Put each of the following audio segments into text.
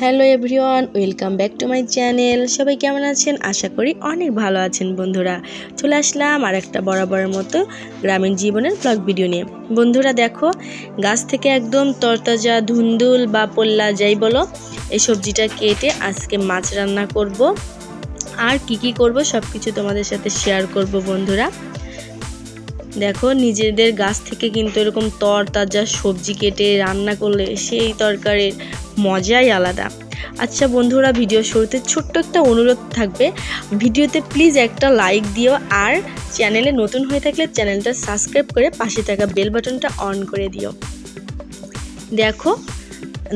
Hello everyone, welcome back to my channel. সবাই কেমন আছেন? আশা করি অনেক ভালো আছেন বন্ধুরা। চলে আসলাম আর একটা বরাবরের মতো গ্রামীণ জীবনের ব্লগ ভিডিও নিয়ে। বন্ধুরা দেখো, গাছ থেকে একদম তরতাজা ধুন্দুল বা পোল্লা যাই বলো, এই সবজিটা কেটে আজকে মাছ রান্না করব। আর কি করব সব কিছু তোমাদের সাথে শেয়ার করব বন্ধুরা। দেখো, নিজেদের গাছ থেকে কিন্তু এরকম তরতাজা সবজি কেটে রান্না করলে সেই তরকারির মজাই আলাদা। আচ্ছা বন্ধুরা, ভিডিও শুরুতে ছোট্ট একটা অনুরোধ থাকবে, ভিডিওতে প্লিজ একটা লাইক দিও, আর চ্যানেলে নতুন হয়ে থাকলে চ্যানেলটা সাবস্ক্রাইব করে পাশে থাকা বেল বাটনটা অন করে দিও। দেখো,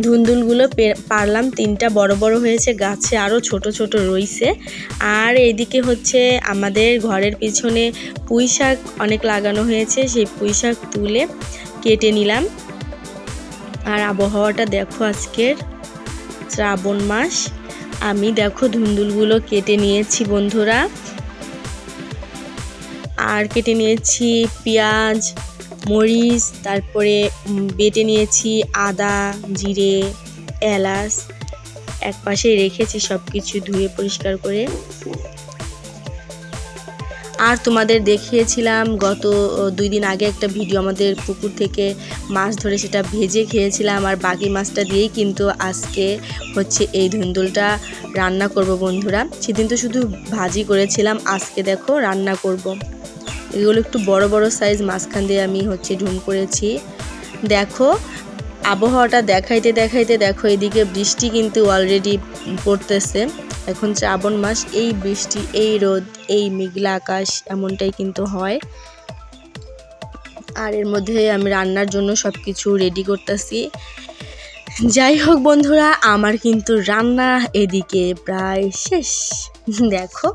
ধুন্দুলগুলো পারলাম, 3টা বড় বড় হয়েছে, গাছে আরও ছোট ছোট রয়েছে। আর এইদিকে হচ্ছে আমাদের ঘরের পিছনে পুঁই শাক অনেক লাগানো হয়েছে, সেই পুঁই শাক তুলে কেটে নিলাম। আর আবহাওয়াটা দেখো, আজকের শ্রাবণ মাস। আমি দেখো ধুন্দুলগুলো কেটে নিয়েছি বন্ধুরা, আর কেটে নিয়েছি পেঁয়াজ, মরিচ, তারপরে বেটে নিয়েছি আদা, জিরে, এলাচ, এক পাশে রেখেছি সব কিছু ধুয়ে পরিষ্কার করে। আর তোমাদের দেখিয়েছিলাম গত 2 দিন আগে একটা ভিডিও, আমাদের পুকুর থেকে মাছ ধরে সেটা ভেজে খেয়েছিলাম, আর বাকি মাছটা দিয়েই কিন্তু আজকে হচ্ছে এই ধুন্দুলটা রান্না করব বন্ধুরা। সেদিন তো শুধু ভাজি করেছিলাম, আজকে দেখো রান্না করব। এগুলো একটু বড় বড় সাইজ, মাঝখান দিয়ে আমি হচ্ছে ঢুম করেছি। দেখো আবহাওয়াটা দেখাইতে দেখাইতে দেখো, এদিকে বৃষ্টি কিন্তু অলরেডি পড়তেছে। এখন শ্রাবণ মাস, এই বৃষ্টি, এই রোদ, এই মেঘলা আকাশ, এমনটাই কিন্তু হয়। আর এর মধ্যে আমি রান্নার জন্য সব কিছু রেডি করতেছি। যাই হোক বন্ধুরা, আমার কিন্তু রান্না এদিকে প্রায় শেষ। দেখো,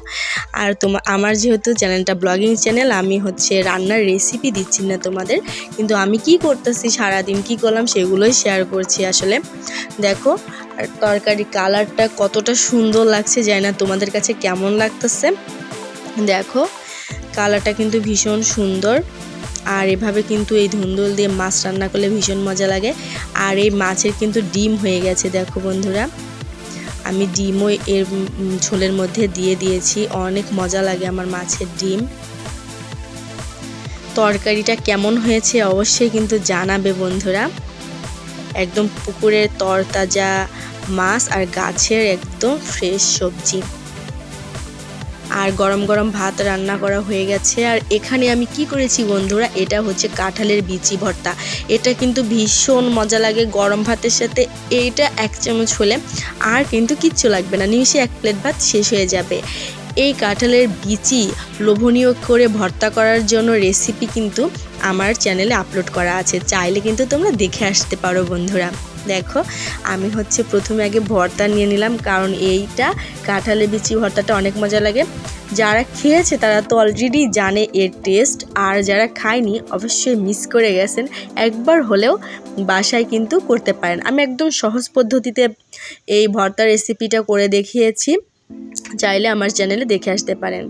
আর আমার যেহেতু চ্যানেলটা ব্লগিং চ্যানেল, আমি হচ্ছে রান্নার রেসিপি দিচ্ছি না তোমাদের, কিন্তু আমি কি করতেছি সারাদিন কি করলাম সেগুলোই শেয়ার করছি আসলে। দেখো, আর তরকারি কালারটা কতটা সুন্দর লাগছে, জানি না তোমাদের কাছে কেমন লাগতেছে। দেখো কালারটা কিন্তু ভীষণ সুন্দর। আর এভাবে কিন্তু এই ধুন্দুল দিয়ে মাছ রান্না করলে ভীষণ মজা লাগে। আর এই মাছের কিন্তু ডিম হয়ে গেছে দেখো বন্ধুরা, আমি ডিমও এর ঝোলের মধ্যে দিয়ে দিয়েছি। অনেক মজা লাগে আমার মাছের ডিম। তরকারিটা কেমন হয়েছে অবশ্যই কিন্তু জানাবে বন্ধুরা। একদম পুকুরের তরতাজা মাছ আর গাছের একদম ফ্রেশ সবজি। আর গরম গরম ভাত রান্না করা হয়ে গেছে। আর এখানে আমি কি করেছি বন্ধুরা, এটা হচ্ছে কাঁঠালের বিচি ভর্তা। এটা কিন্তু ভীষণ মজা লাগে গরম ভাতের সাথে। এইটা 1 চামচ হলে আর কিন্তু কিচ্ছু লাগবে না, নিমিষে 1 প্লেট ভাত শেষ হয়ে যাবে। এই কাঁঠালের বিচি লোভনীয় করে ভর্তা করার জন্য রেসিপি কিন্তু আমার চ্যানেলে আপলোড করা আছে, চাইলে কিন্তু তোমরা দেখে আসতে পারো বন্ধুরা। দেখো, আমি হচ্ছে প্রথমে আগে ভর্তা নিয়ে নিলাম, কারণ এইটা কাঁঠালের বিচি ভর্তাটা অনেক মজা লাগে। যারা খেয়েছে তারা তো অলরেডি জানে এর টেস্ট, আর যারা খায়নি অবশ্যই মিস করে গেছেন, একবার হলেও বাসায় কিন্তু করতে পারেন। আমি একদম সহজ পদ্ধতিতে এই ভর্তা রেসিপিটা করে দেখিয়েছি, চাইলে আমার চ্যানেলে দেখে আসতে পারেন।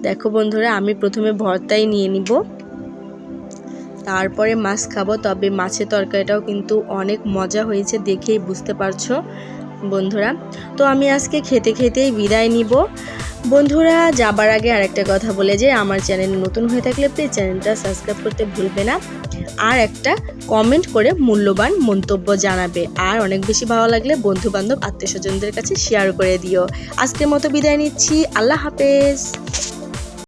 দেখো বন্ধুরা, আমি প্রথমে ভর্তাই নিয়ে নিব, তারপরে মাছ খাবো। তবে মাছের তরকারিটাও কিন্তু অনেক মজা হয়েছে, দেখেই বুঝতে পারছো বন্ধুরা। তো আমি আজকে খেতে খেতেই বিদায় নিব বন্ধুরা। যাবার আগে আরেকটা কথা বলে যে, আমার চ্যানেল নতুন হয়ে থাকলে প্লিজ চ্যানেলটা সাবস্ক্রাইব করতে ভুলবে না, আর একটা কমেন্ট করে মূল্যবান মন্তব্য জানাবে। আর অনেক বেশি ভালো লাগলে বন্ধু বান্ধব আত্মীয় স্বজনদের কাছে শেয়ার করে দিও। আজকের মতো বিদায় নিচ্ছি, আল্লাহ হাফেজ।